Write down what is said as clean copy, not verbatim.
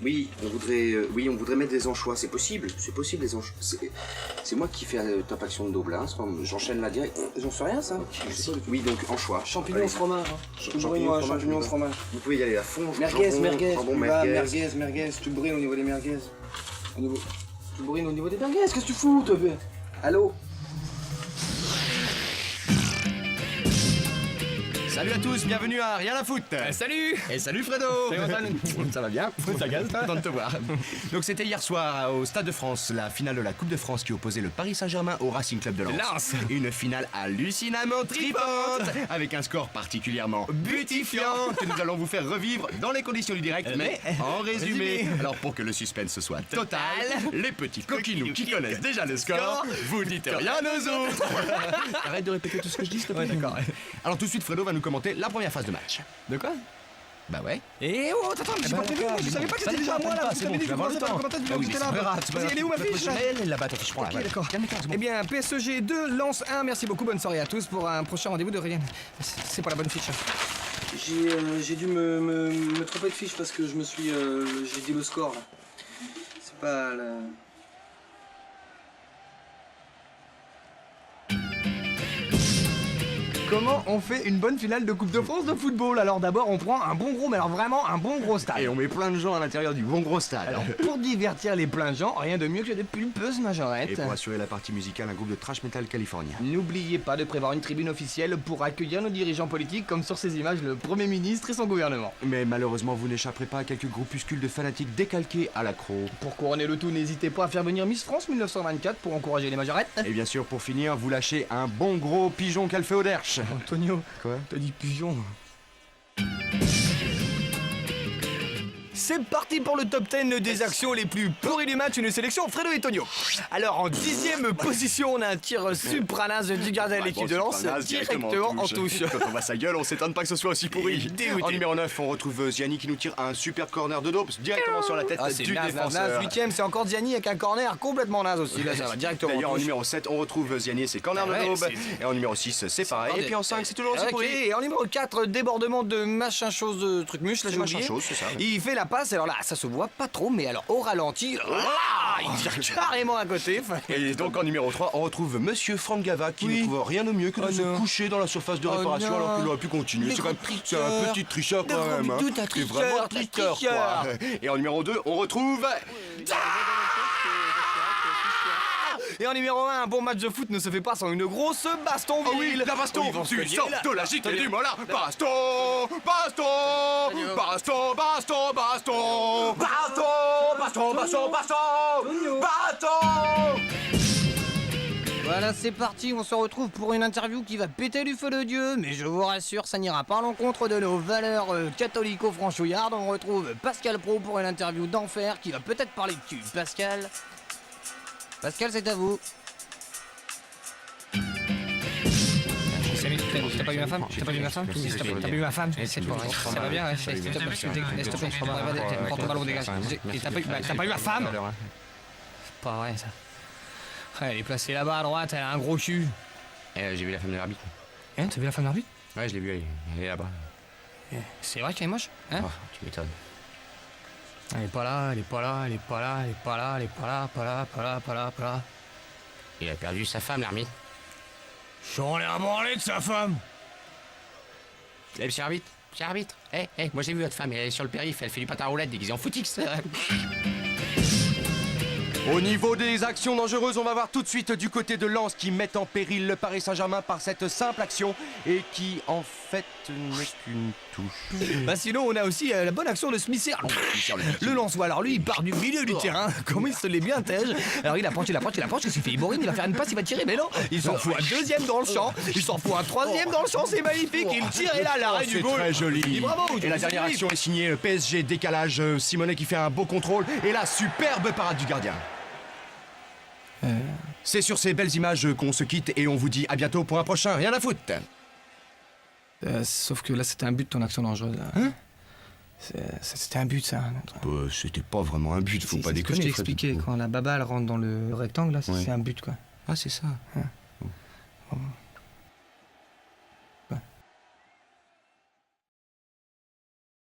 on voudrait mettre des anchois, c'est possible les anchois. C'est moi qui fais Top Action de double, hein. J'enchaîne la direct. J'en sais rien ça. Oui, donc anchois. Champignons fromage. Champignons fromage. Vous pouvez y aller à fond. Merguez, tu bourrines au niveau des merguez. Tu bourrines au niveau des merguez, qu'est-ce que tu fous, toi? Allô? Salut à tous, bienvenue à Rien à foutre. Salut. Et salut Fredo. Ça va bien? Ça gaz, toi? Content de te voir. Donc c'était hier soir au Stade de France, la finale de la Coupe de France qui opposait le Paris Saint-Germain au Racing Club de Lens. Une finale hallucinamment tripante, avec un score particulièrement butifiant que nous allons vous faire revivre dans les conditions du direct, mais en résumé. Alors pour que le suspense soit total, les petits coquinous qui connaissent déjà le score, vous dites rien aux autres. Arrête de répéter tout ce que je dis, s'il te plaît. Ouais, d'accord. Alors tout de suite Fredo va nous commenter la première phase de match. De quoi? Bah ouais. Eh oh, attends, mais j'ai pas prévu, je savais pas que c'était déjà à moi là. C'est bon, tu vas avoir le temps. Ah oui, mais c'est pas grave, c'est pas grave. Elle est où ma fiche là? Elle est là-bas, ta fiche, prends-la. Ok, d'accord. Eh bien, PSG 2, Lens 1, merci beaucoup, bonne soirée à tous pour un prochain rendez-vous de rien. C'est pas la bonne fiche. J'ai dû me tromper de fiche parce que j'ai dit le score là. C'est pas la... Comment on fait une bonne finale de Coupe de France de football? Alors d'abord on prend un bon gros, mais alors vraiment un bon gros stade. Et on met plein de gens à l'intérieur du bon gros stade. Alors pour divertir les pleins de gens, rien de mieux que des pulpeuses majorettes. Et pour assurer la partie musicale, un groupe de thrash metal californien. N'oubliez pas de prévoir une tribune officielle pour accueillir nos dirigeants politiques, comme sur ces images le Premier ministre et son gouvernement. Mais malheureusement, vous n'échapperez pas à quelques groupuscules de fanatiques décalqués à l'accro. Pour couronner le tout, n'hésitez pas à faire venir Miss France 1924 pour encourager les majorettes. Et bien sûr, pour finir, vous lâchez un bon gros pigeon qu'elle fait au derche. Antonio, Quoi? t'as dit pigeon. C'est parti pour le top 10 des actions les plus pourries du match, une sélection Fredo et Tonio. Alors en 10e position, on a un tir supranaze du gardien de l'équipe de Lens directement en touche. Quand on voit sa gueule, on s'étonne pas que ce soit aussi pourri. Dégoûté. En numéro 9, on retrouve Ziani qui nous tire un super corner de dope directement sur la tête C'est du naze, défenseur. 8e, c'est encore Ziani avec un corner complètement naze aussi. Là, ça va directement D'ailleurs, en en touche. numéro 7, on retrouve Ziani et ses corners de Ouais, daube. c'est- Et en numéro 6, c'est pareil. Et puis en 5, c'est toujours aussi Ok, pourri. et en numéro 4, débordement de machin chose de truc muche, là C'est j'ai machin oublié. chose, c'est ça. Il fait la passe, alors là, ça se voit pas trop, mais alors au ralenti, il tire carrément à côté. Et donc en numéro 3, on retrouve Monsieur Franck Gava qui Oui. ne trouve rien de mieux que de Oh se non. coucher dans la surface de Oh réparation non. alors qu'il aurait pu continuer. Le C'est quand même gros c'est un petit tricheur Le quand gros même. bidou, t'as C'est tricheur, vraiment un t'as tricheur tricheur. quoi. Et en numéro 2, on retrouve Et en numéro 1, un bon match de foot ne se fait pas sans une grosse baston. Oh oui, la baston, Ils vont se tu cogner, sors là. de la gîte et Antonio. du molar. Baston, baston, baston, baston, baston, baston, baston, baston, baston, baston. Voilà, c'est parti, on se retrouve pour une interview qui va péter du feu de Dieu, mais je vous rassure, ça n'ira pas à l'encontre de nos valeurs catholico-franchouillardes. On retrouve Pascal Pro pour une interview d'enfer qui va peut-être parler de cul. Pascal, c'est à vous. Salut, t'as pas vu ma femme? T'as pas vu ma femme? T'as vu ma femme? Ça va bien, ouais, s'il te plaît, prends ton ballon, dégage. T'as pas vu ma femme? C'est pas vrai ça. Elle est placée là-bas à droite, elle a un gros cul. J'ai vu la femme de l'arbitre. Hein, t'as vu la femme d'arbitre? Ouais, je l'ai vue, elle est là-bas. C'est vrai qu'elle est moche? Hein? Oh, tu m'étonnes. Elle est pas là, elle est pas là, elle est pas là, elle est pas là, elle est pas là, pas là, pas là, pas là, pas là. Il a perdu sa femme, l'arbitre. J'en ai à branler de sa femme! Eh, monsieur arbitre, moi j'ai vu votre femme, elle est sur le périph', elle fait du patin à roulette déguisée en footix. Au niveau des actions dangereuses, on va voir tout de suite du côté de Lens qui met en péril le Paris Saint-Germain par cette simple action et qui en fait n'est qu'une touche. Bah sinon on a aussi la bonne action de Smithy. Le Lensois, alors lui il part du milieu du terrain, comme il se l'est bien tège. Alors il approche, il s'est fait Iborine, il va faire une passe, il va tirer, mais non, il s'en fout un deuxième dans le champ, il s'en fout un troisième dans le champ, c'est magnifique, il tire et là l'arrêt du C'est goal. très joli. Et bravo, et la dernière action est signée PSG décalage, Simonet qui fait un beau contrôle et la superbe parade du gardien. C'est sur ces belles images qu'on se quitte et on vous dit à bientôt pour un prochain Rien à foutre. Sauf que là c'était un but ton action dangereuse. Hein? C'était un but ça. C'était pas vraiment un but, faut pas C'est ce que déconner. je t'ai Fred. expliqué, quand la baba elle rentre dans le rectangle là, Ouais. c'est un but quoi. Ah c'est ça. Bon.